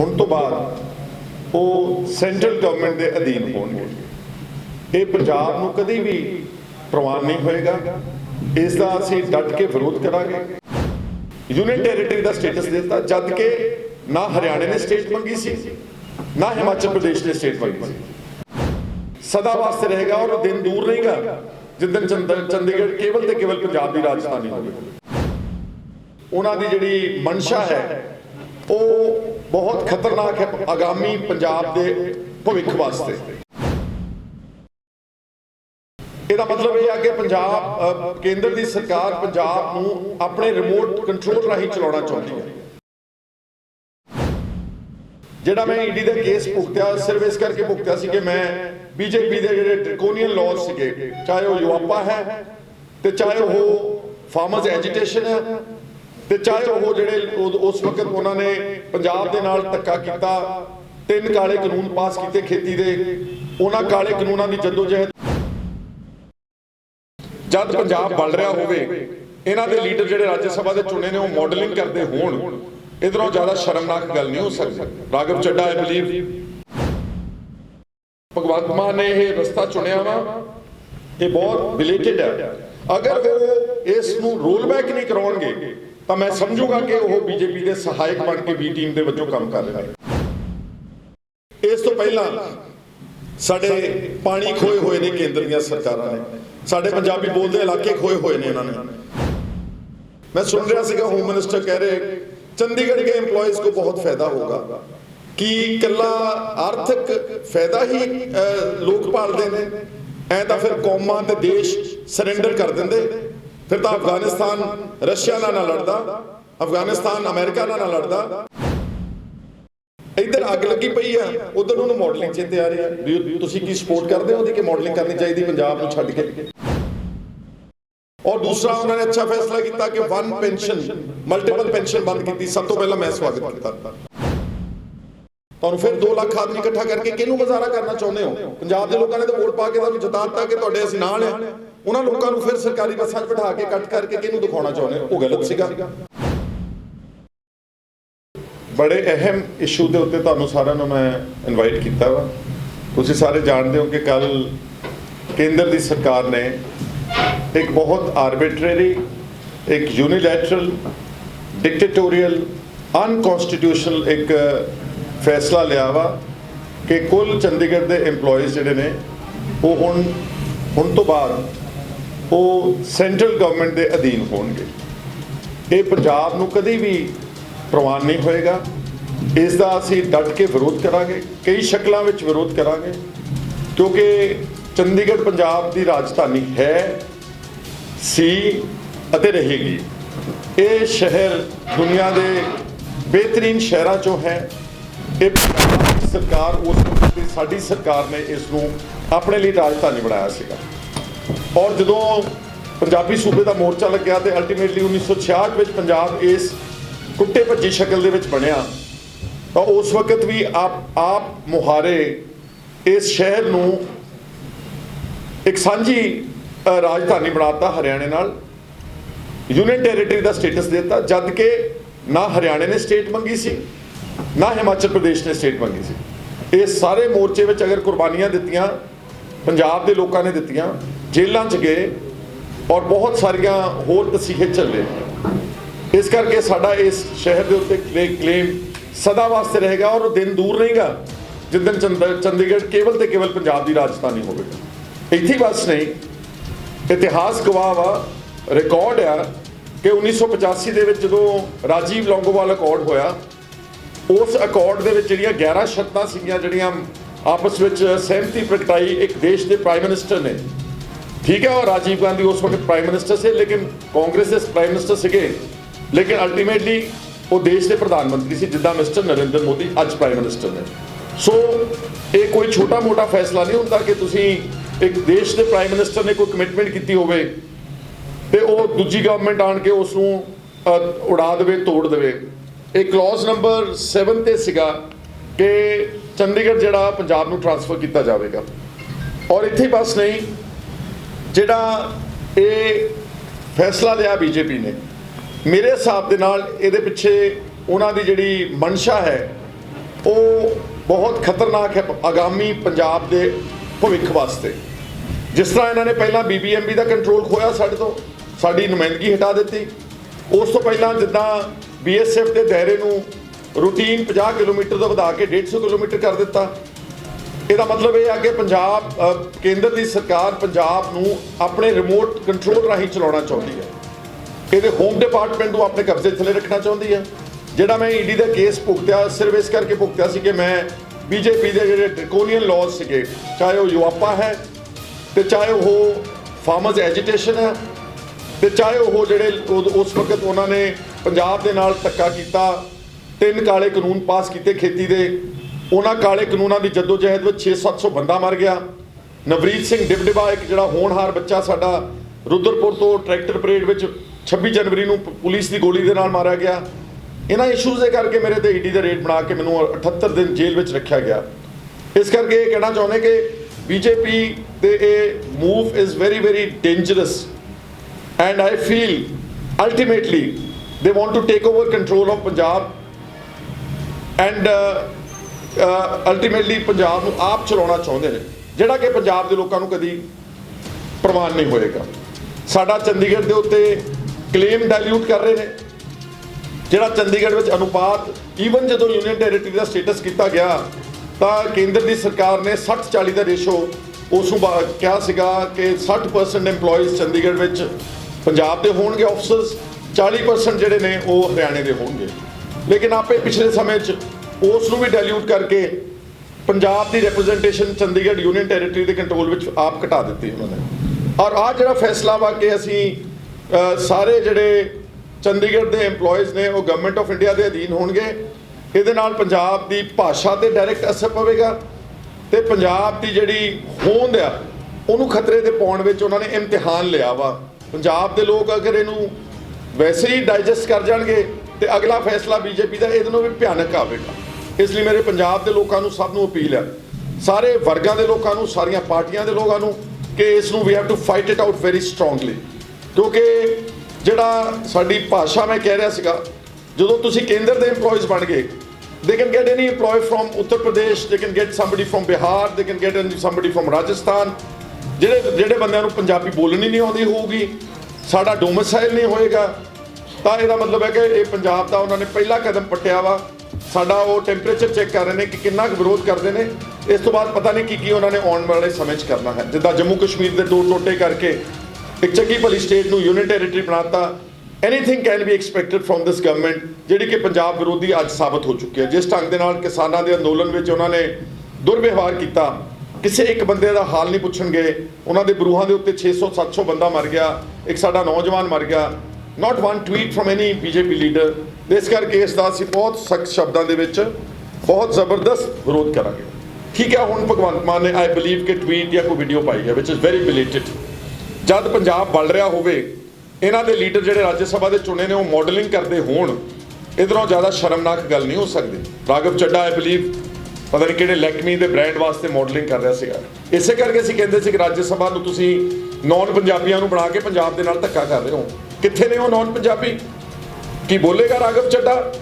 ਹੁਣ ਤੋਂ ਬਾਅਦ ਉਹ ਸੈਂਟਰਲ ਗਵਰਨਮੈਂਟ ਦੇ ਅਧੀਨ ਹੋਣਗੇ। ਇਹ ਪੰਜਾਬ ਨੂੰ ਕਦੀ ਵੀ ਪ੍ਰਵਾਨ ਨਹੀਂ ਹੋਏਗਾ। ਇਸ ਦਾ ਅਸੀਂ ਡਟ ਕੇ ਵਿਰੋਧ ਕਰਾਂਗੇ। यूनियन टेरिटरी का स्टेटस देता जद के ना हरियाणा ने स्टेट मंगी सी ना हिमाचल प्रदेश ने स्टेट मंगी सी। सदा वास्ते रहेगा और दिन दूर नहीं गा जिस दिन चंडीगढ़ केवल ते केवल पंजाब की राजधानी होगी। उन्होंने जिहड़ी मंशा है वो बहुत खतरनाक है आगामी पंजाब के भविख वास्ते। ਇਹਦਾ ਮਤਲਬ ਇਹ ਆ ਕਿ ਪੰਜਾਬ ਕੇਂਦਰ ਦੀ ਸਰਕਾਰ ਪੰਜਾਬ ਨੂੰ ਆਪਣੇ ਰਿਮੋਟ ਕੰਟਰੋਲ ਰਾਹੀਂ ਚਲਾਉਣਾ ਚਾਹੁੰਦੀ ਹੈ। ਜਿਹੜਾ ਮੈਂ ਈਡੀ ਦਾ ਕੇਸ ਭੁਗਤਿਆ ਸਿਰਫ ਇਸ ਕਰਕੇ ਭੁਗਤਿਆ ਸੀ ਕਿ ਮੈਂ ਬੀਜੇਪੀ ਦੇ ਜਿਹੜੇ ਡ੍ਰੈਕੋਨੀਅਨ ਲਾਜ਼ ਸੀਗੇ, ਚਾਹੇ ਉਹ ਯੂਆਪਾ ਹੈ ਤੇ ਚਾਹੇ ਉਹ ਫਾਰਮਰਸ ਐਜੀਟੇਸ਼ਨ ਹੈ ਤੇ ਚਾਹੇ ਉਹ ਜਿਹੜੇ ਉਸ ਵਕਤ ਉਹਨਾਂ ਨੇ ਪੰਜਾਬ ਦੇ ਨਾਲ ਧੱਕਾ ਕੀਤਾ, 3 ਕਾਲੇ ਕਾਨੂੰਨ ਪਾਸ ਕੀਤੇ ਖੇਤੀ ਦੇ, ਉਹਨਾਂ ਕਾਲੇ ਕਾਨੂੰਨਾਂ ਦੀ ਜਦੋਜਹਿਦ जब पंजाब बल रहा होवे, इन्हां दे लीडर जिहड़े राज्य सभा दे चुने ने वो मॉडलिंग करते होण, इधरों ज़्यादा शर्मनाक गल नहीं हो सकती। राघव चड्ढा आई बिलीव भगवंत मान ने यह रस्ता चुनिया वा, ये बहुत बिलेटेड है। अगर वो इस नूं रोल बैक नहीं कराउणगे तो मैं समझूंगा कि वो बीजेपी के सहायक बन के बी टीम के वजों काम कर रहे हैं। इस तो पहला साडे पानी खोए हुए ने केंद्र दी सरकारां ने, साडे पंजाबी बोलते इलाके खोए हुए ने इन्होंने। मैं सुन रहा सीगा होम मिनिस्टर कह रहे चंडीगढ़ के एम्प्लॉयज को बहुत फायदा होगा कि कला आर्थिक फायदा ही लोग भालते हैं, ऐ तो फिर कौमां ते देश सरेंडर कर देंगे, फिर तो अफगानिस्तान रशिया ना लड़दा, अफगानिस्तान अमेरिका ना लड़दा। इधर अग लगी पई है, उधर उन्होंने मॉडलिंग चेते आ रही है भी तुसीं की सपोर्ट करते हो कि मॉडलिंग करनी चाहिए पंजाब को छड्ड के। और दूसरा उन्होंने अच्छा फैसला किया कि वन पेंशन मल्टीपल पेंशन बंद की। सब तो पहला मैं स्वागत किया। तुहानूं फिर 2 लाख आदमी इकट्ठा करके किहनूं गुजारा करना चाहुंदे हो? पंजाब के लोगों ने तो वोट पा के तुहानूं जिताता कि तुहाडे असीं नाल आ, उन्हां लोकां नूं फिर सरकारी बसां 'च बिठा के कट करके किहनूं दिखाउणा चाहुंदे हो? वो गलत सीगा। बड़े अहम इशू के उत्ते तुहानूं सारिआं नूं मैं इनवाइट किया वा। तुसीं सारे जानते हो कि कल केंद्र की सरकार ने एक बहुत आर्बिट्रेरी, एक यूनिलैटरल, डिक्टेटोरियल, अनकॉन्स्टिट्यूशनल एक फैसला लिया वा कि कुल चंडीगढ़ के एम्प्लॉयज़ जिहड़े ने वो हुण तो बाद वो सेंट्रल गवर्नमेंट के अधीन होणगे। ये पंजाब नूं कदी भी प्रवान नहीं होएगा। इसका असीं डट के विरोध करांगे, कई शक्लों में विरोध करांगे, क्योंकि चंडीगढ़ पंजाब की राजधानी है, सी अते रहेगी। ये शहर दुनिया के बेहतरीन शहरों चों है। ये सरकार उस वक्त साडी सरकार ने इसनूं अपने लिए राजधानी बनाया सीगा। और जदों पंजाबी सूबे का मोर्चा लग्या तो अल्टीमेटली 1966 में पंजाब इस कुट्टे भज्जी शक्ल दे विच बनिया, तो उस वक्त भी आप मुहारे इस शहर नूं एक सांझी राजधानी बनाता हरियाणे नाल, यूनियन टेरिटरी का स्टेटस देता जद के ना हरियाणा ने स्टेट मंगी सी ना हिमाचल प्रदेश ने स्टेट मंगी सी। ये सारे मोर्चे में अगर कुर्बानियां दित्तियां पंजाब के लोगों ने दित्तियां, जेलों च गए और बहुत सारिया होर तसीहे चले। इस करके साडा इस शहर के उत्ते क्लेम सदा वास्ते रहेगा और दिन दूर नहीं गा जिस दिन चंडीगढ़ केवल ते केवल पंजाब की राजधानी होगी। इत्थे बस नहीं, इतिहास गवाह वा, रिकॉर्ड आ कि 1985 के जो राजीव लौंगोवाल अकॉर्ड होया, उस अकॉर्ड के जिहड़ियां 11 शर्तां सीगियां जिहड़ियां आपस में सहमति प्रगटाई एक देश के प्राइम मिनिस्टर ने। ठीक है, और राजीव गांधी उस वक्त प्राइम मिनिस्टर से, लेकिन कांग्रेस के प्राइम मिनिस्टर से, लेकिन अल्टीमेटली वो देश के प्रधानमंत्री से जिदा मिस्टर नरेंद्र मोदी अज प्राइम मिनिस्टर ने। सो ये कोई छोटा मोटा फैसला नहीं होता कि तुसी एक देश के प्राइम मिनिस्टर ने कोई कमिटमेंट की होवे ते वो दूजी गवर्नमेंट आन के उसनूं उड़ा देवे, तोड़ देवे। एक क्लॉज नंबर 7 ते सीगा कि चंडीगढ़ जिहड़ा पंजाब नूं ट्रांसफर किया जाएगा। और इत्थे बस नहीं, जिहड़ा ये फैसला लिया बीजेपी ने, मेरे हिसाब के नाल इहदे पिछे उन्हां दी जिहड़ी मंशा है ਉਹ ਬਹੁਤ ਖਤਰਨਾਕ ਹੈ ਆਗਾਮੀ ਪੰਜਾਬ ਦੇ ਭਵਿੱਖ ਵਾਸਤੇ। ਜਿਸ ਤਰ੍ਹਾਂ ਇਹਨਾਂ ਨੇ ਪਹਿਲਾਂ BBMB ਦਾ ਕੰਟਰੋਲ ਖੋਇਆ ਸਾਡੇ ਤੋਂ, ਸਾਡੀ ਨੁਮਾਇੰਦਗੀ ਹਟਾ ਦਿੱਤੀ। ਉਸ ਤੋਂ ਪਹਿਲਾਂ ਜਿੱਦਾਂ BSF ਦੇ ਦਾਇਰੇ ਨੂੰ ਰੂਟੀਨ 50 ਕਿਲੋਮੀਟਰ ਤੋਂ ਵਧਾ ਕੇ 150 ਕਿਲੋਮੀਟਰ ਕਰ ਦਿੱਤਾ। ਇਹਦਾ ਮਤਲਬ ਇਹ ਆ ਕਿ ਪੰਜਾਬ ਕੇਂਦਰ ਦੀ ਸਰਕਾਰ ਪੰਜਾਬ ਨੂੰ ਆਪਣੇ ਰਿਮੋਟ ਕੰਟਰੋਲ ਰਾਹੀਂ ਚਲਾਉਣਾ ਚਾਹੁੰਦੀ ਹੈ। ਇਹਦੇ ਹੋਮ ਡਿਪਾਰਟਮੈਂਟ ਨੂੰ ਆਪਣੇ ਕਬਜ਼ੇ ਥੱਲੇ ਰੱਖਣਾ ਚਾਹੁੰਦੀ ਹੈ। ਜਿਹੜਾ ਮੈਂ ED ਦਾ ਕੇਸ ਭੁਗਤਿਆ ਸਿਰਫ ਇਸ ਕਰਕੇ ਭੁਗਤਿਆ ਸੀ ਕਿ ਮੈਂ BJP ਦੇ ਜਿਹੜੇ ਡ੍ਰੈਕੋਨੀਅਨ ਲਾਜ਼ ਸੀਗੇ, ਚਾਹੇ ਉਹ ਯੂਆਪਾ ਹੈ ਤੇ ਚਾਹੇ ਉਹ ਫਾਰਮਰਸ ਐਜੀਟੇਸ਼ਨ ਹੈ ਤੇ ਚਾਹੇ ਉਹ ਜਿਹੜੇ ਉਸ ਵਕਤ ਉਹਨਾਂ ਨੇ ਪੰਜਾਬ ਦੇ ਨਾਲ ਧੱਕਾ ਕੀਤਾ, 3 ਕਾਲੇ ਕਾਨੂੰਨ ਪਾਸ ਕੀਤੇ ਖੇਤੀ ਦੇ, ਉਹਨਾਂ ਕਾਲੇ ਕਾਨੂੰਨਾਂ ਦੀ ਜਦੋਜਹਿਦ ਵਿੱਚ 600-700 ਬੰਦਾ ਮਰ ਗਿਆ। ਨਵਰੀਤ ਸਿੰਘ ਡਿਬਡਿਬਾ ਇੱਕ ਜਿਹੜਾ ਹੋਣਹਾਰ ਬੱਚਾ ਸਾਡਾ ਰੁਦਰਪੁਰ ਤੋਂ ਟਰੈਕਟਰ ਪਰੇਡ ਵਿੱਚ 26 ਜਨਵਰੀ ਨੂੰ ਪੁਲਿਸ ਦੀ ਗੋਲੀ ਦੇ ਨਾਲ ਮਾਰਿਆ ਗਿਆ। ਇਹਨਾਂ ਇਸ਼ੂਜ਼ ਦੇ ਕਰਕੇ ਮੇਰੇ ਤੇ ED ਦਾ ਰੇਟ ਬਣਾ ਕੇ ਮੈਨੂੰ 78 ਦਿਨ ਜੇਲ੍ਹ ਵਿੱਚ ਰੱਖਿਆ ਗਿਆ। ਇਸ ਕਰਕੇ ਇਹ ਕਹਿਣਾ ਚਾਹੁੰਦੇ ਕਿ BJP ਦੇ ਇਹ move is very very dangerous and I feel ultimately they want to take over control of Punjab and ultimately Punjab ਨੂੰ ਆਪ ਚਲਾਉਣਾ ਚਾਹੁੰਦੇ ਨੇ, ਜਿਹੜਾ ਕਿ ਪੰਜਾਬ ਦੇ ਲੋਕਾਂ ਨੂੰ ਕਦੀ ਪ੍ਰਵਾਨ ਨਹੀਂ ਹੋਏਗਾ। ਸਾਡਾ ਚੰਡੀਗੜ੍ਹ ਦੇ ਉੱਤੇ ਕਲੇਮ ਡਾਇਲਿਊਟ ਕਰ ਰਹੇ ਨੇ। ਜਿਹੜਾ ਚੰਡੀਗੜ੍ਹ ਵਿੱਚ ਅਨੁਪਾਤ ਈਵਨ ਜਦੋਂ ਯੂਨੀਅਨ ਟੈਰੀਟਰੀ ਦਾ ਸਟੇਟਸ ਕੀਤਾ ਗਿਆ ਤਾਂ ਕੇਂਦਰ ਦੀ ਸਰਕਾਰ ਨੇ 60-40 ਦਾ ਰੇਸ਼ੋ ਉਸ ਨੂੰ ਕਿਹਾ ਸੀਗਾ ਕਿ 60% EMPLOYEES ਚੰਡੀਗੜ੍ਹ ਵਿੱਚ ਪੰਜਾਬ ਦੇ ਹੋਣਗੇ ਆਫਿਸਰਸ, 40% ਜਿਹੜੇ ਨੇ ਉਹ ਹਰਿਆਣੇ ਦੇ ਹੋਣਗੇ। ਲੇਕਿਨ ਆਪੇ ਪਿਛਲੇ ਸਮੇਂ 'ਚ ਉਸ ਨੂੰ ਵੀ ਡਾਇਲਿਊਟ ਕਰਕੇ ਪੰਜਾਬ ਦੀ ਰਿਪਰੈਜ਼ੈਂਟੇਸ਼ਨ ਚੰਡੀਗੜ੍ਹ ਯੂਨੀਅਨ ਟੈਰੀਟਰੀ ਦੇ ਕੰਟਰੋਲ ਵਿੱਚ ਆਪ ਘਟਾ ਦਿੱਤੀ ਉਹਨਾਂ ਨੇ। ਔਰ ਆਹ ਜਿਹੜਾ ਫੈਸਲਾ ਵਾ ਕਿ ਅਸੀਂ ਸਾਰੇ ਜਿਹੜੇ ਚੰਡੀਗੜ੍ਹ ਦੇ EMPLOYEES ਨੇ ਉਹ ਗਵਰਨਮੈਂਟ ਆਫ ਇੰਡੀਆ ਦੇ ਅਧੀਨ ਹੋਣਗੇ, ਇਹਦੇ ਨਾਲ ਪੰਜਾਬ ਦੀ ਭਾਸ਼ਾ ਤੇ ਡਾਇਰੈਕਟ ਅਸਰ ਪਵੇਗਾ ਤੇ ਪੰਜਾਬ ਦੀ ਜਿਹੜੀ ਹੋਂਦ ਆ ਉਹਨੂੰ ਖਤਰੇ ਤੇ ਪਾਉਣ ਵਿੱਚ ਉਹਨਾਂ ਨੇ ਇਮਤਿਹਾਨ ਲਿਆ ਵਾ। ਪੰਜਾਬ ਦੇ ਲੋਕ ਅਗਰ ਇਹਨੂੰ ਵੈਸੇ ਹੀ ਡਾਈਜੈਸਟ ਕਰ ਜਾਣਗੇ ਤੇ ਅਗਲਾ ਫੈਸਲਾ BJP ਦਾ ਇਹਦੇ ਨਾਲੋਂ ਵੀ ਭਿਆਨਕ ਆਵੇਗਾ। ਇਸ ਲਈ ਮੇਰੇ ਪੰਜਾਬ ਦੇ ਲੋਕਾਂ ਨੂੰ ਸਭ ਨੂੰ ਅਪੀਲ ਹੈ, ਸਾਰੇ ਵਰਗਾਂ ਦੇ ਲੋਕਾਂ ਨੂੰ, ਸਾਰੀਆਂ ਪਾਰਟੀਆਂ ਦੇ ਲੋਕਾਂ ਨੂੰ, ਕਿ ਇਸ ਨੂੰ we have to fight it out very strongly. ਕਿਉਂਕਿ ਜਿਹੜਾ ਸਾਡੀ ਭਾਸ਼ਾ ਮੈਂ ਕਹਿ ਰਿਹਾ ਸੀਗਾ, ਜਦੋਂ ਤੁਸੀਂ ਕੇਂਦਰ ਦੇ EMPLOYEES ਬਣ ਗਏ, they can get any employee from Uttar Pradesh, they can get somebody from Bihar, they can get somebody from Rajasthan। ਜਿਹੜੇ ਬੰਦਿਆਂ ਨੂੰ ਪੰਜਾਬੀ ਬੋਲਣੀ ਨਹੀਂ ਆਉਂਦੀ ਹੋਊਗੀ, ਸਾਡਾ ਡੋਮਿਸਾਈਲ ਨਹੀਂ ਹੋਏਗਾ, ਤਾਂ ਇਹਦਾ ਮਤਲਬ ਹੈ ਕਿ ਇਹ ਪੰਜਾਬ ਦਾ ਉਹਨਾਂ ਨੇ ਪਹਿਲਾ ਕਦਮ ਪੱਟਿਆ ਵਾ। ਸਾਡਾ ਉਹ ਟੈਂਪਰੇਚਰ ਚੈੱਕ ਕਰ ਰਹੇ ਨੇ ਕਿ ਕਿੰਨਾ ਕੁ ਵਿਰੋਧ ਕਰਦੇ ਨੇ। ਇਸ ਤੋਂ ਬਾਅਦ ਪਤਾ ਨਹੀਂ ਕੀ ਉਹਨਾਂ ਨੇ ਆਉਣ ਵਾਲੇ ਸਮੇਂ 'ਚ ਕਰਨਾ ਹੈ। ਜਿੱਦਾਂ ਜੰਮੂ ਕਸ਼ਮੀਰ ਦੇ 2 ਟੋਟੇ ਕਰਕੇ ਇੱਕ ਚੰਗੀ ਭਲੀ ਸਟੇਟ ਨੂੰ ਯੂਨੀਅਨ ਟੈਰੀਟਰੀ ਬਣਾਤਾ। Anything can be expected from this government, ਜਿਹੜੀ ਕਿ ਪੰਜਾਬ ਵਿਰੋਧੀ ਅੱਜ ਸਾਬਤ ਹੋ ਚੁੱਕੀ ਹੈ। ਜਿਸ ਢੰਗ ਦੇ ਨਾਲ ਕਿਸਾਨਾਂ ਦੇ ਅੰਦੋਲਨ ਵਿੱਚ ਉਹਨਾਂ ਨੇ ਦੁਰਵਿਵਹਾਰ ਕੀਤਾ, ਕਿਸੇ ਇੱਕ ਬੰਦੇ ਦਾ ਹਾਲ ਨਹੀਂ ਪੁੱਛਣਗੇ। ਉਹਨਾਂ ਦੇ ਬਰੂਹਾਂ ਦੇ ਉੱਤੇ 600-700 ਬੰਦਾ ਮਰ ਗਿਆ, ਇੱਕ ਸਾਡਾ ਨੌਜਵਾਨ ਮਰ ਗਿਆ। ਨਾਟ one tweet from any BJP leader. ਇਸ ਕਰਕੇ ਇਸ ਦਾ ਅਸੀਂ ਬਹੁਤ ਸਖਤ ਸ਼ਬਦਾਂ ਦੇ ਵਿੱਚ ਬਹੁਤ ਜ਼ਬਰਦਸਤ ਵਿਰੋਧ ਕਰਾਂਗੇ। ਠੀਕ ਹੈ, ਹੁਣ ਭਗਵੰਤ ਮਾਨ ਨੇ ਆਈ ਬਿਲੀਵ ਕਿ ਟਵੀਟ ਜਾਂ ਕੋਈ ਵੀਡੀਓ ਪਾਈ ਹੈ ਵਿਚ ਇਜ਼ ਵੈਰੀ ਬਿਲੇਟਡ। ਜਦ ਪੰਜਾਬ ਬਲ ਰਿਹਾ ਹੋਵੇ, ਇਹਨਾਂ ਦੇ ਲੀਡਰ ਜਿਹੜੇ ਰਾਜ ਸਭਾ ਦੇ ਚੁਣੇ ਨੇ ਉਹ ਮਾਡਲਿੰਗ ਕਰਦੇ ਹੋਣ, ਇਧਰੋਂ ਜ਼ਿਆਦਾ ਸ਼ਰਮਨਾਕ ਗੱਲ ਨਹੀਂ ਹੋ ਸਕਦੀ। ਰਾਘਵ ਚੱਡਾ ਆਈ ਬਿਲੀਵ ਪਤਾ ਨਹੀਂ ਕਿਹੜੇ ਲੈਕਮੀ ਦੇ ਬ੍ਰਾਂਡ ਵਾਸਤੇ ਮਾਡਲਿੰਗ ਕਰ ਰਿਹਾ ਸੀਗਾ। ਇਸੇ ਕਰਕੇ ਅਸੀਂ ਕਹਿੰਦੇ ਸੀ ਕਿ ਰਾਜ ਸਭਾ ਨੂੰ ਤੁਸੀਂ ਨੌਨ ਪੰਜਾਬੀਆਂ ਨੂੰ ਬਣਾ ਕੇ ਪੰਜਾਬ ਦੇ ਨਾਲ ਧੱਕਾ ਕਰ ਰਹੇ ਹੋ। ਕਿੱਥੇ ਨੇ ਉਹ ਨੌਨ ਪੰਜਾਬੀ? ਕੀ ਬੋਲੇਗਾ ਰਾਘਵ ਚੱਡਾ?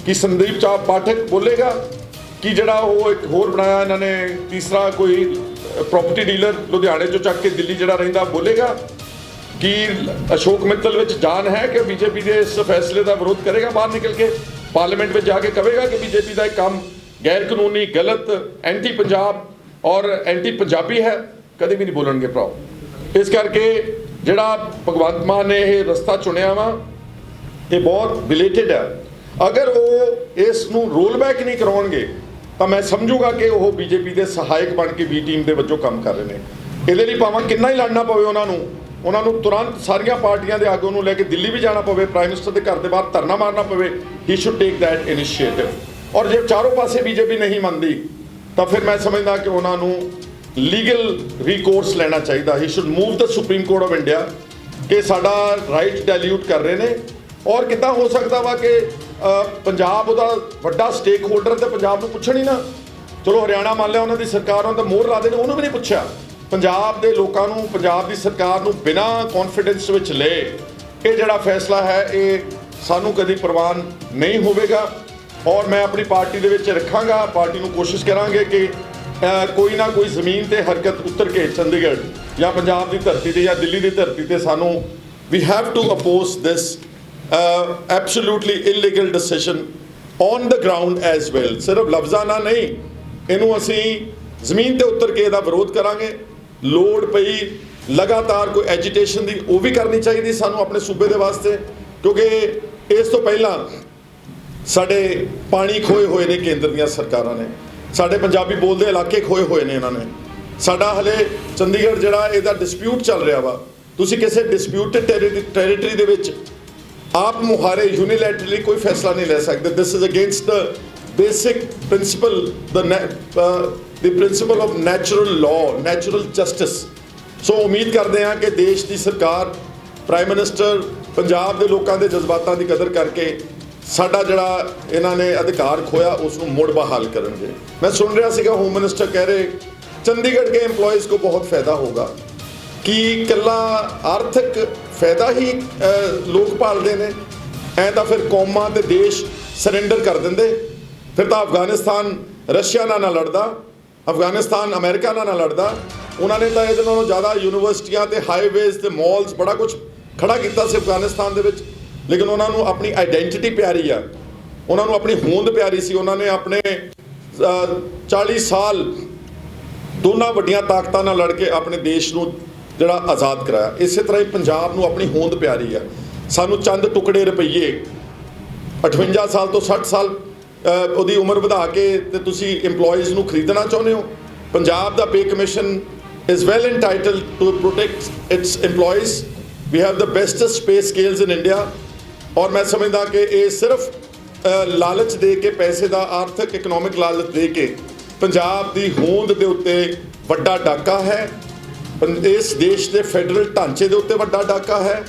ਕੀ ਸੰਦੀਪ ਪਾਠਕ ਬੋਲੇਗਾ? ਕਿ ਜਿਹੜਾ ਉਹ ਇੱਕ ਹੋਰ ਬਣਾਇਆ ਇਹਨਾਂ ਨੇ ਤੀਸਰਾ ਕੋਈ ਪ੍ਰੋਪਰਟੀ ਡੀਲਰ ਲੁਧਿਆਣੇ 'ਚੋਂ ਚੱਕ ਕੇ ਦਿੱਲੀ ਜਿਹੜਾ ਰਹਿੰਦਾ ਬੋਲੇਗਾ? ਕਿ ਅਸ਼ੋਕ ਮਿੱਤਲ ਵਿੱਚ ਜਾਨ ਹੈ ਕਿ BJP ਦੇ ਇਸ ਫੈਸਲੇ ਦਾ ਵਿਰੋਧ ਕਰੇਗਾ? ਬਾਹਰ ਨਿਕਲ ਕੇ ਪਾਰਲੀਮੈਂਟ ਵਿੱਚ ਜਾ ਕੇ ਕਹੇਗਾ ਕਿ BJP ਦਾ ਇਹ ਕੰਮ ਗੈਰ ਕਾਨੂੰਨੀ, ਗਲਤ, ਐਂਟੀ ਪੰਜਾਬ ਔਰ ਐਂਟੀ ਪੰਜਾਬੀ ਹੈ? ਕਦੇ ਵੀ ਨਹੀਂ ਬੋਲਣਗੇ ਭਰਾਓ। ਇਸ ਕਰਕੇ ਜਿਹੜਾ ਭਗਵੰਤ ਮਾਨ ਨੇ ਇਹ ਰਸਤਾ ਚੁਣਿਆ ਵਾ, ਇਹ ਬਹੁਤ ਬਿਲੇਟਡ ਹੈ। ਅਗਰ ਉਹ ਇਸ ਨੂੰ ਰੋਲ ਬੈਕ ਨਹੀਂ ਕਰਾਉਣਗੇ ਤਾਂ ਮੈਂ ਸਮਝੂਗਾ ਕਿ ਉਹ BJP ਦੇ ਸਹਾਇਕ ਬਣ ਕੇ B ਟੀਮ ਦੇ ਵਜੋਂ ਕੰਮ ਕਰ ਰਹੇ ਨੇ। ਇਹਦੇ ਲਈ ਭਾਵੇਂ ਕਿੰਨਾ ਹੀ ਲੜਨਾ ਪਵੇ ਉਹਨਾਂ ਨੂੰ ਤੁਰੰਤ ਸਾਰੀਆਂ ਪਾਰਟੀਆਂ ਦੇ ਆਗੂ ਨੂੰ ਲੈ ਕੇ ਦਿੱਲੀ ਵੀ ਜਾਣਾ ਪਵੇ, ਪ੍ਰਾਈਮ ਮਿਨਿਸਟਰ ਦੇ ਘਰ ਦੇ ਬਾਹਰ ਧਰਨਾ ਮਾਰਨਾ ਪਵੇ, ਹੀ ਸ਼ੁੱਡ ਟੇਕ ਦੈਟ ਇਨੀਸ਼ੀਏਟਿਵ। ਔਰ ਜੇ ਚਾਰੋਂ ਪਾਸੇ BJP ਨਹੀਂ ਮੰਨਦੀ ਤਾਂ ਫਿਰ ਮੈਂ ਸਮਝਦਾ ਕਿ ਉਹਨਾਂ ਨੂੰ ਲੀਗਲ ਰਿਕੋਰਸ ਲੈਣਾ ਚਾਹੀਦਾ। He should move the Supreme Court of India ਕਿ ਸਾਡਾ ਰਾਈਟ ਡਾਇਲਿਊਟ ਕਰ ਰਹੇ ਨੇ। ਔਰ ਕਿੱਦਾਂ ਹੋ ਸਕਦਾ ਵਾ ਕਿ ਪੰਜਾਬ ਉਹਦਾ ਵੱਡਾ ਸਟੇਕ ਹੋਲਡਰ ਤੇ ਪੰਜਾਬ ਨੂੰ ਪੁੱਛਣ ਹੀ ਨਾ। ਚਲੋ ਹਰਿਆਣਾ ਮੰਨ ਲਿਆ ਉਹਨਾਂ ਦੀ ਸਰਕਾਰ ਉਹਨਾਂ ਦਾ ਮੋਹਰ ਲਾ ਦੇਣ, ਉਹਨੂੰ ਵੀ ਨਹੀਂ ਪੁੱਛਿਆ। ਪੰਜਾਬ ਦੇ ਲੋਕਾਂ ਨੂੰ, ਪੰਜਾਬ ਦੀ ਸਰਕਾਰ ਨੂੰ ਬਿਨਾਂ ਕੌਨਫੀਡੈਂਸ ਵਿੱਚ ਲਏ ਇਹ ਜਿਹੜਾ ਫੈਸਲਾ ਹੈ ਇਹ ਸਾਨੂੰ ਕਦੀ ਪ੍ਰਵਾਨ ਨਹੀਂ ਹੋਵੇਗਾ। ਔਰ ਮੈਂ ਆਪਣੀ ਪਾਰਟੀ ਦੇ ਵਿੱਚ ਰੱਖਾਂਗਾ। ਪਾਰਟੀ ਨੂੰ ਕੋਸ਼ਿਸ਼ ਕਰਾਂਗੇ ਕਿ ਕੋਈ ਨਾ ਕੋਈ ਜ਼ਮੀਨ ਤੇ ਹਰਕਤ ਉੱਤਰ ਕੇ ਚੰਡੀਗੜ੍ਹ ਜਾਂ ਪੰਜਾਬ ਦੀ ਧਰਤੀ ਤੇ ਜਾਂ ਦਿੱਲੀ ਦੀ ਧਰਤੀ ਤੇ ਸਾਨੂੰ we have to oppose this absolutely illegal decision on the ground as well. ਸਿਰਫ ਲਫ਼ਜ਼ਾਂ ਨਾਲ ਨਹੀਂ, ਇਹਨੂੰ ਅਸੀਂ ਜ਼ਮੀਨ ਤੇ ਉਤਰ ਕੇ ਇਹਦਾ ਵਿਰੋਧ ਕਰਾਂਗੇ। ਲੋੜ ਪਈ ਲਗਾਤਾਰ ਕੋਈ ਐਜੀਟੇਸ਼ਨ ਦੀ ਉਹ ਵੀ ਕਰਨੀ ਚਾਹੀਦੀ ਸਾਨੂੰ ਆਪਣੇ ਸੂਬੇ ਦੇ ਵਾਸਤੇ, ਕਿਉਂਕਿ ਇਸ ਤੋਂ ਪਹਿਲਾਂ ਸਾਡੇ ਪਾਣੀ ਖੋਏ ਹੋਏ ਨੇ ਕੇਂਦਰ ਦੀਆਂ ਸਰਕਾਰਾਂ ਨੇ, ਸਾਡੇ ਪੰਜਾਬੀ ਬੋਲਦੇ ਇਲਾਕੇ ਖੋਏ ਹੋਏ ਨੇ ਇਹਨਾਂ ਨੇ। ਸਾਡਾ ਹਲੇ ਚੰਡੀਗੜ੍ਹ ਜਿਹੜਾ ਇਹਦਾ ਡਿਸਪਿਊਟ ਚੱਲ ਰਿਹਾ ਵਾ, ਤੁਸੀਂ ਕਿਸੇ ਡਿਸਪਿਊਟਡ ਟੈਰੀਟਰੀ ਦੇ ਵਿੱਚ ਆਪ ਮੁਹਾਰੇ ਯੂਨੀਲੈਟਰਲੀ ਕੋਈ ਫੈਸਲਾ ਨਹੀਂ ਲੈ ਸਕਦੇ। This is against the basic principal the principle of natural law, natural justice। ਸੋ ਉਮੀਦ ਕਰਦੇ ਹਾਂ ਕਿ ਦੇਸ਼ ਦੀ ਸਰਕਾਰ, ਪ੍ਰਾਈਮ ਮਿਨਿਸਟਰ ਪੰਜਾਬ ਦੇ ਲੋਕਾਂ ਦੇ ਜਜ਼ਬਾਤਾਂ ਦੀ ਕਦਰ ਕਰਕੇ ਸਾਡਾ ਜਿਹੜਾ ਇਹਨਾਂ ਨੇ ਅਧਿਕਾਰ ਖੋਇਆ ਉਸ ਨੂੰ ਮੁੜ ਬਹਾਲ ਕਰਨਗੇ। ਮੈਂ ਸੁਣ ਰਿਹਾ ਸੀਗਾ ਹੋਮ ਮਿਨਿਸਟਰ ਕਹਿ ਰਹੇ ਚੰਡੀਗੜ੍ਹ ਕੇ एम्प्लॉयज़ को बहुत फायदा होगा। कि ਇਕੱਲਾ ਆਰਥਿਕ ਫਾਇਦਾ ਹੀ ਲੋਕ ਭਾਲਦੇ ਨੇ? ਐਂ ਤਾਂ ਫਿਰ ਕੌਮਾਂ ਤੇ ਦੇਸ਼ ਸਰੈਂਡਰ ਕਰ ਦਿੰਦੇ, ਫਿਰ ਤਾਂ ਅਫਗਾਨਿਸਤਾਨ ਰਸ਼ੀਆ ਨਾਲ ਨਾ ਲੜਦਾ, ਅਫਗਾਨਿਸਤਾਨ ਅਮਰੀਕਾ ਨਾਲ ਨਾ ਲੜਦਾ। ਉਹਨਾਂ ਨੇ ਤਾਂ ਇਹਦੇ ਨਾਲੋਂ ਜ਼ਿਆਦਾ ਯੂਨੀਵਰਸਿਟੀਆਂ ਤੇ ਹਾਈਵੇਜ਼ ਤੇ ਮਾਲਸ ਬੜਾ ਕੁਝ ਖੜਾ ਕੀਤਾ ਸੀ ਅਫਗਾਨਿਸਤਾਨ ਦੇ ਵਿੱਚ, ਲੇਕਿਨ ਉਹਨਾਂ ਨੂੰ ਆਪਣੀ ਆਈਡੈਂਟੀਟੀ ਪਿਆਰੀ ਆ, ਉਹਨਾਂ ਨੂੰ ਆਪਣੀ ਹੋਂਦ ਪਿਆਰੀ ਸੀ। ਉਹਨਾਂ ਨੇ ਆਪਣੇ 40 ਸਾਲ ਦੋਨਾਂ ਵੱਡੀਆਂ ਤਾਕਤਾਂ ਨਾਲ ਲੜ ਕੇ ਆਪਣੇ ਦੇਸ਼ ਨੂੰ ਜਿਹੜਾ ਆਜ਼ਾਦ ਕਰਾਇਆ। ਇਸੇ ਤਰ੍ਹਾਂ ਹੀ ਪੰਜਾਬ ਨੂੰ ਆਪਣੀ ਹੋਂਦ ਪਿਆਰੀ ਆ। ਸਾਨੂੰ ਚੰਦ ਟੁਕੜੇ ਰੁਪਈਏ 58 ਸਾਲ ਤੋਂ 60 ਸਾਲ ਉਹਦੀ ਉਮਰ ਵਧਾ ਕੇ ਤੇ ਤੁਸੀਂ EMPLOYEES ਨੂੰ ਖਰੀਦਣਾ ਚਾਹੁੰਦੇ ਹੋ? ਪੰਜਾਬ ਦਾ pay commission is well entitled to protect its EMPLOYEES। We have the bestest pay scales in India. ਔਰ ਮੈਂ ਸਮਝਦਾ ਕਿ ਇਹ ਸਿਰਫ ਲਾਲਚ ਦੇ ਕੇ, ਪੈਸੇ ਦਾ ਆਰਥਿਕ ਇਕਨੋਮਿਕ ਲਾਲਚ ਦੇ ਕੇ ਪੰਜਾਬ ਦੀ ਹੋਂਦ ਦੇ ਉੱਤੇ ਵੱਡਾ ਡਾਕਾ ਹੈ, ਇਸ ਦੇਸ਼ ਦੇ ਫੈਡਰਲ ਢਾਂਚੇ ਦੇ ਉੱਤੇ ਵੱਡਾ ਡਾਕਾ ਹੈ।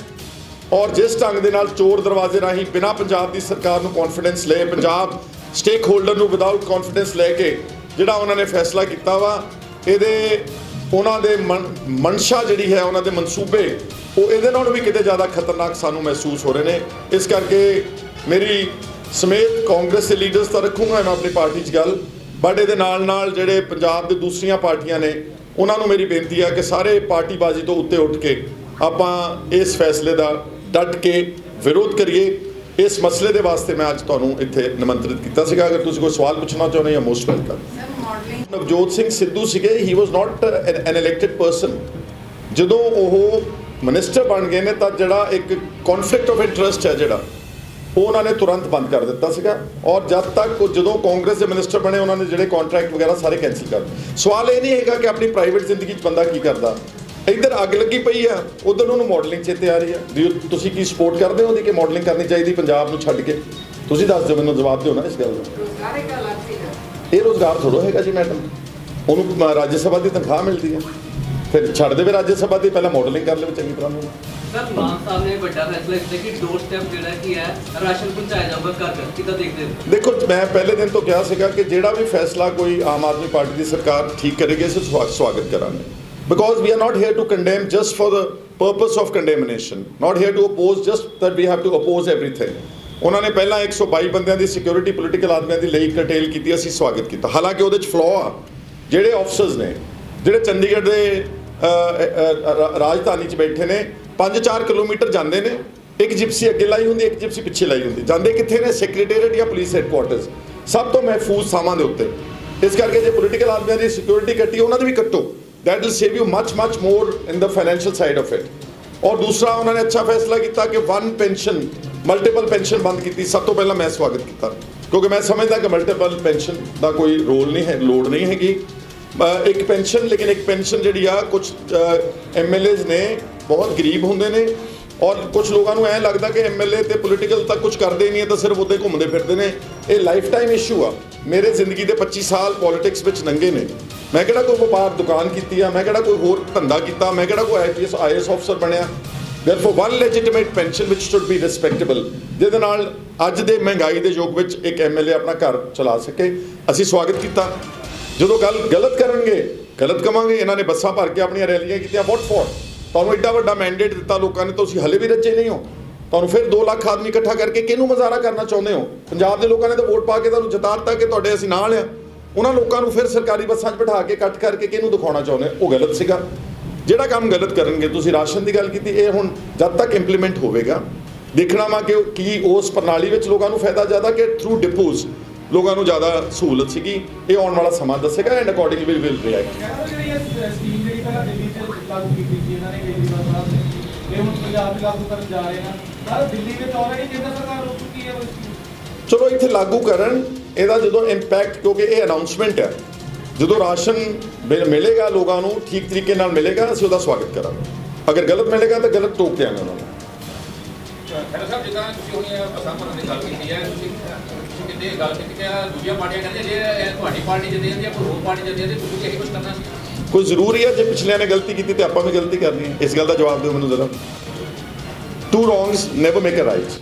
ਔਰ ਜਿਸ ਢੰਗ ਦੇ ਨਾਲ ਚੋਰ ਦਰਵਾਜ਼ੇ ਰਾਹੀਂ ਬਿਨਾਂ ਪੰਜਾਬ ਦੀ ਸਰਕਾਰ ਨੂੰ ਕੌਨਫੀਡੈਂਸ ਲਏ, ਪੰਜਾਬ ਸਟੇਕ ਹੋਲਡਰ ਨੂੰ ਵਿਦਾਊਟ ਕੌਨਫੀਡੈਂਸ ਲੈ ਕੇ ਜਿਹੜਾ ਉਹਨਾਂ ਨੇ ਫੈਸਲਾ ਕੀਤਾ ਵਾ, ਇਹਦੇ ਉਹਨਾਂ ਦੇ ਮਨਸ਼ਾ ਜਿਹੜੀ ਹੈ, ਉਹਨਾਂ ਦੇ ਮਨਸੂਬੇ ਉਹ ਇਹਦੇ ਨਾਲੋਂ ਵੀ ਕਿਤੇ ਜ਼ਿਆਦਾ ਖਤਰਨਾਕ ਸਾਨੂੰ ਮਹਿਸੂਸ ਹੋ ਰਹੇ ਨੇ। ਇਸ ਕਰਕੇ ਮੇਰੀ ਸਮੇਤ ਕਾਂਗਰਸ ਦੇ ਲੀਡਰਸ ਤਾਂ ਰੱਖੂੰਗਾ ਮੈਂ ਆਪਣੀ ਪਾਰਟੀ 'ਚ ਗੱਲ, ਬਟ ਇਹਦੇ ਨਾਲ ਜਿਹੜੇ ਪੰਜਾਬ ਦੇ ਦੂਸਰੀਆਂ ਪਾਰਟੀਆਂ ਨੇ ਉਹਨਾਂ ਨੂੰ ਮੇਰੀ ਬੇਨਤੀ ਹੈ ਕਿ ਸਾਰੇ ਪਾਰਟੀਬਾਜ਼ੀ ਤੋਂ ਉੱਤੇ ਉੱਠ ਕੇ ਆਪਾਂ ਇਸ ਫੈਸਲੇ ਦਾ ਡਟ ਕੇ ਵਿਰੋਧ ਕਰੀਏ। ਇਸ ਮਸਲੇ ਦੇ ਵਾਸਤੇ ਮੈਂ ਅੱਜ ਤੁਹਾਨੂੰ ਇੱਥੇ ਨਿਮੰਤਰਿਤ ਕੀਤਾ ਸੀਗਾ। ਅਗਰ ਤੁਸੀਂ ਕੋਈ ਸਵਾਲ ਪੁੱਛਣਾ ਚਾਹੁੰਦੇ ਹੋ, ਮੋਸਟ ਵੈਲਕਮ। ਨਵਜੋਤ ਸਿੰਘ ਸਿੱਧੂ ਸੀਗੇ, ਹੀ ਵਾਸ ਨਾਟ ਐਨ ਇਲੈਕਟਿਡ ਪਰਸਨ। ਜਦੋਂ ਉਹ ਮਿਨਿਸਟਰ ਬਣ ਗਏ ਨੇ ਤਾਂ ਜਿਹੜਾ ਇੱਕ ਕੌਨਫਲਿਕਟ ਆਫ ਇੰਟਰਸਟ ਹੈ ਜਿਹੜਾ ਉਹ ਉਹਨਾਂ ਨੇ ਤੁਰੰਤ ਬੰਦ ਕਰ ਦਿੱਤਾ ਸੀਗਾ। ਔਰ ਜਦ ਤੱਕ ਉਹ ਜਦੋਂ ਕਾਂਗਰਸ ਦੇ ਮਿਨਿਸਟਰ ਬਣੇ ਉਹਨਾਂ ਨੇ ਜਿਹੜੇ ਕੰਟਰੈਕਟ ਵਗੈਰਾ ਸਾਰੇ ਕੈਂਸਲ ਕਰ ਦਿੱਤੇ। ਸਵਾਲ ਇਹ ਨਹੀਂ ਹੈਗਾ ਕਿ ਆਪਣੀ ਪ੍ਰਾਈਵੇਟ ਜ਼ਿੰਦਗੀ 'ਚ ਬੰਦਾ ਕੀ ਕਰਦਾ, ਇੱਧਰ ਅੱਗ ਲੱਗੀ ਪਈ ਆ, ਉਧਰ ਉਹਨੂੰ ਮਾਡਲਿੰਗ ਚੇਤੇ ਆ ਰਹੀ ਆ। ਵੀ ਤੁਸੀਂ ਕੀ ਸਪੋਰਟ ਕਰਦੇ ਹੋ ਉਹਦੀ ਕਿ ਮਾਡਲਿੰਗ ਕਰਨੀ ਚਾਹੀਦੀ ਪੰਜਾਬ ਨੂੰ ਛੱਡ ਕੇ? ਤੁਸੀਂ ਦੱਸ ਦਿਓ, ਮੈਨੂੰ ਜਵਾਬ ਦਿਓ ਨਾ ਇਸ ਗੱਲ ਦਾ। ਇਹ ਰੋਜ਼ਗਾਰ ਥੋੜ੍ਹਾ ਹੈਗਾ ਜੀ ਮੈਡਮ, ਉਹਨੂੰ ਰਾਜ ਸਭਾ ਦੀ ਤਨਖਾਹ ਮਿਲਦੀ ਹੈ, ਫਿਰ ਛੱਡ ਦੇਵੇ ਰਾਜ ਸਭਾ ਦੀ, ਪਹਿਲਾਂ ਮਾਡਲਿੰਗ ਕਰ ਲਵੇ ਚੰਗੀ ਤਰ੍ਹਾਂ ਨੂੰ। ਸਰ ਮਾਨ ਸਾਹਿਬ ਨੇ ਵੱਡਾ ਫੈਸਲਾ ਕੀਤਾ ਕਿ ਡੋਰ ਸਟੈਪ ਜਿਹੜਾ ਕੀ ਹੈ ਰਾਸ਼ਨ ਪਹੁੰਚਾਇਆ ਜਾਊਗਾ ਘਰ ਘਰ, ਕਿੱਦਾਂ ਦੇਖਦੇ ਹੋ? ਦੇਖੋ, ਮੈਂ ਪਹਿਲੇ ਦਿਨ ਤੋਂ ਕਿਹਾ ਸੀਗਾ ਕਿ ਜਿਹੜਾ ਵੀ ਫੈਸਲਾ ਕੋਈ ਆਮ ਆਦਮੀ ਪਾਰਟੀ ਦੀ ਸਰਕਾਰ ਠੀਕ ਕਰੇਗੀ ਅਸੀਂ ਸਵਾਗਤ ਕਰਾਂਗੇ। Because we are not here to condemn just for the purpose of condemnation, not here to oppose just that we have to oppose everything। ਉਹਨਾਂ ਨੇ ਪਹਿਲਾਂ 122 ਬੰਦਿਆਂ ਦੀ ਸਿਕਿਉਰਿਟੀ ਪੋਲੀਟੀਕਲ ਆਦਮੀਆਂ ਦੀ ਲਈ ਕਰਟੇਲ ਕੀਤੀ, ਅਸੀਂ ਸਵਾਗਤ ਕੀਤਾ। ਹਾਲਾਂਕਿ ਉਹਦੇ 'ਚ ਫਲੋ ਆ, ਜਿਹੜੇ ਆਫਸਰਸ ਨੇ ਜਿਹੜੇ ਚੰਡੀਗੜ੍ਹ ਦੇ ਰਾਜਧਾਨੀ 'ਚ ਬੈਠੇ ਨੇ 5-4 ਕਿਲੋਮੀਟਰ ਜਾਂਦੇ ਨੇ, ਇੱਕ ਜਿਪਸੀ ਅੱਗੇ ਲਾਈ ਹੁੰਦੀ, ਇੱਕ ਜਿਪਸੀ ਪਿੱਛੇ ਲਾਈ ਹੁੰਦੀ, ਜਾਂਦੇ ਕਿੱਥੇ ਨੇ? ਸੈਕਟਰੀਏਟ ਜਾਂ ਪੁਲਿਸ ਹੈਡਕੁਆਟਰਸ, ਸਭ ਤੋਂ ਮਹਿਫੂਜ਼ ਥਾਵਾਂ ਦੇ ਉੱਤੇ। ਇਸ ਕਰਕੇ ਜੇ ਪੋਲੀਟੀਕਲ ਆਦਮੀਆਂ ਦੀ ਸਿਕਿਉਰਿਟੀ ਕੱਟੀ, ਉਹਨਾਂ ਦੀ ਵੀ ਕੱਟੋ। That will save you much more in the financial side of it। और दूसरा उन्होंने अच्छा फैसला किया कि वन पेंशन मल्टीपल पेंशन बंद की। सब तो पहला मैं स्वागत किया, क्योंकि मैं समझदा कि मल्टीपल पेंशन का कोई रोल नहीं है, लोड़ नहीं हैगी। एक पेंशन, लेकिन एक पेंशन जी आ कुछ MLAs ने बहुत गरीब होंगे ने, और कुछ लोगों को ऐ लगता कि MLA तो पोलीटिकल तक कुछ करते नहीं है, तो सिर्फ उदे घूमते फिरते हैं। ये लाइफ टाइम इशू आ। मेरे जिंदगी के 25 साल पॉलिटिक्स में नंगे ने, मैं किहड़ा कोई व्यापार दुकान की, मैं किहड़ा कोई होर धंधा किया, मैं किहड़ा कोई IAS ऑफिसर बनया। Therefore one legitimate pension which should be respectable, जिहदे नाल अज दे महंगाई के युग में एक MLA अपना घर चला सके, असीं स्वागत किया। जो गल गलत करनगे गलत कवांगे। इन्होंने बसां भर के अपनी रैलियां कीतियां, वॉट फॉर? ਤੁਹਾਨੂੰ ਐਡਾ ਵੱਡਾ ਮੈਂਡੇਟ ਦਿੱਤਾ ਲੋਕਾਂ ਨੇ, ਤੁਸੀਂ ਹਲੇ ਵੀ ਰੱਜੇ ਨਹੀਂ ਹੋ। ਤੁਹਾਨੂੰ ਫਿਰ 2 ਲੱਖ ਆਦਮੀ ਇਕੱਠਾ ਕਰਕੇ ਕਿਹਨੂੰ ਮੁਜ਼ਾਹਰਾ ਕਰਨਾ ਚਾਹੁੰਦੇ ਹੋ? ਪੰਜਾਬ ਦੇ ਲੋਕਾਂ ਨੇ ਤਾਂ ਵੋਟ ਪਾ ਕੇ ਤੁਹਾਨੂੰ ਜਿਤਾ ਦਿੱਤਾ ਕਿ ਤੁਹਾਡੇ ਅਸੀਂ ਨਾਲ ਆ। ਉਹਨਾਂ ਲੋਕਾਂ ਨੂੰ ਫਿਰ ਸਰਕਾਰੀ ਬੱਸਾਂ 'ਚ ਬਿਠਾ ਕੇ ਕੱਟ ਕਰਕੇ ਕਿਹਨੂੰ ਦਿਖਾਉਣਾ ਚਾਹੁੰਦੇ ਹੋ? ਉਹ ਗਲਤ ਸੀਗਾ। ਜਿਹੜਾ ਕੰਮ ਗਲਤ ਕਰਨਗੇ, ਤੁਸੀਂ ਰਾਸ਼ਨ ਦੀ ਗੱਲ ਕੀਤੀ, ਇਹ ਹੁਣ ਜਦ ਤੱਕ ਇੰਪਲੀਮੈਂਟ ਹੋਵੇਗਾ ਦੇਖਣਾ ਵਾ ਕਿ ਕੀ ਉਸ ਪ੍ਰਣਾਲੀ ਵਿੱਚ ਲੋਕਾਂ ਨੂੰ ਫਾਇਦਾ ਜ਼ਿਆਦਾ ਕਿ ਥਰੂ ਡਿਪੋਜ਼ ਲੋਕਾਂ ਨੂੰ ਜ਼ਿਆਦਾ ਸਹੂਲਤ ਸੀਗੀ। ਇਹ ਆਉਣ ਵਾਲਾ ਸਮਾਂ ਦੱਸੇਗਾ ਐਂਡ ਅਕੋਰਡਿੰਗਲੀ ਵਿਲ ਰਿਐਕਟ। ਜਿਹੜੀ ਇਹ ਸਕੀਮ ਜਿਹੜੀ ਪਹਿਲਾਂ ਦਿੱਲੀ 'ਚ ਲਾਗੂ ਕੀਤੀ ਸੀ ਇਹਨਾਂ ਨੇ ਕੇਜਰੀਵਾਲ ਸਾਹਿਬ ਨੇ, ਇਹ ਹੁਣ ਪੰਜਾਬ 'ਚ ਲਾਗੂ ਕਰਨ ਜਾ ਰਹੇ ਹਨ। ਪਰ ਦਿੱਲੀ ਵਿੱਚ ਆਲਰੇਡੀ ਕੇਂਦਰ ਸਰਕਾਰ ਰੋਕ ਚੁੱਕੀ ਹੈ ਉਹ ਸਕੀਮ। ਚਲੋ ਇੱਥੇ ਲਾਗੂ ਕਰਨ, ਇਹਦਾ ਜਦੋਂ ਇੰਪੈਕਟ, ਕਿਉਂਕਿ ਇਹ ਅਨਾਉਂਸਮੈਂਟ ਹੈ, ਜਦੋਂ ਰਾਸ਼ਨ ਮਿਲੇਗਾ ਲੋਕਾਂ ਨੂੰ ਠੀਕ ਤਰੀਕੇ ਨਾਲ ਮਿਲੇਗਾ, ਅਸੀਂ ਉਹਦਾ ਸਵਾਗਤ ਕਰਾਂਗੇ। ਅਗਰ ਗਲਤ ਮਿਲੇਗਾ ਤਾਂ ਗਲਤ ਟੋਕ ਦਿਆਂਗੇ ਉਹਨਾਂ ਨੂੰ। ਖੈਰ ਸਾਹਿਬ, ਜਿੱਦਾਂ ਤੁਸੀਂ ਹੁਣ ਬੱਸਾਂ ਭਰਨ ਦੀ ਗੱਲ ਕੀਤੀ ਹੈ, ਤੁਸੀਂ ਕਿਤੇ ਗੱਲ ਕੀਤੀ ਕਿ ਦੂਜੀਆਂ ਪਾਰਟੀਆਂ ਕਹਿੰਦੇ ਜੇ ਤੁਹਾਡੀ ਪਾਰਟੀ ਜਿੱਦੀ ਜਾਂਦੀ ਹੈ, ਕੋਈ ਹੋਰ ਪਾਰਟੀ ਜਿੱਦੀ ਜਾਂਦੀ, ਤੁਸੀਂ ਇਹੀ ਕੁਝ ਕਰਨਾ ਸੀ। ਕੋਈ ਜ਼ਰੂਰੀ ਹੈ ਜੇ ਪਿਛਲਿਆਂ ਨੇ ਗਲਤੀ ਕੀਤੀ ਤੇ ਆਪਾਂ ਵੀ ਗਲਤੀ ਕਰਨੀ ਹੈ? ਇਸ ਗੱਲ ਦਾ ਜਵਾਬ ਦਿਓ ਮੈਨੂੰ ਜ਼ਰਾ। 2 wrongs never make a right।